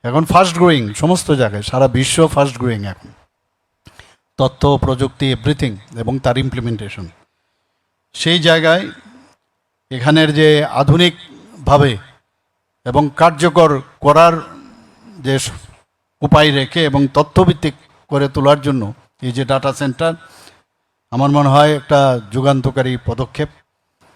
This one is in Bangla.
এখন ফাস্ট গ্রোয়িং সমস্ত জায়গায়, সারা বিশ্ব ফাস্ট গ্রোয়িং এখন, তথ্য প্রযুক্তি এভরিথিং এবং তার ইমপ্লিমেন্টেশন। সেই জায়গায় এখানের যে আধুনিকভাবে এবং কার্যকর করার যে উপায় রেখে এবং তথ্যভিত্তিক করে তোলার জন্য এই যে ডাটা সেন্টার, আমার মনে হয় একটা যুগান্তকারী পদক্ষেপ।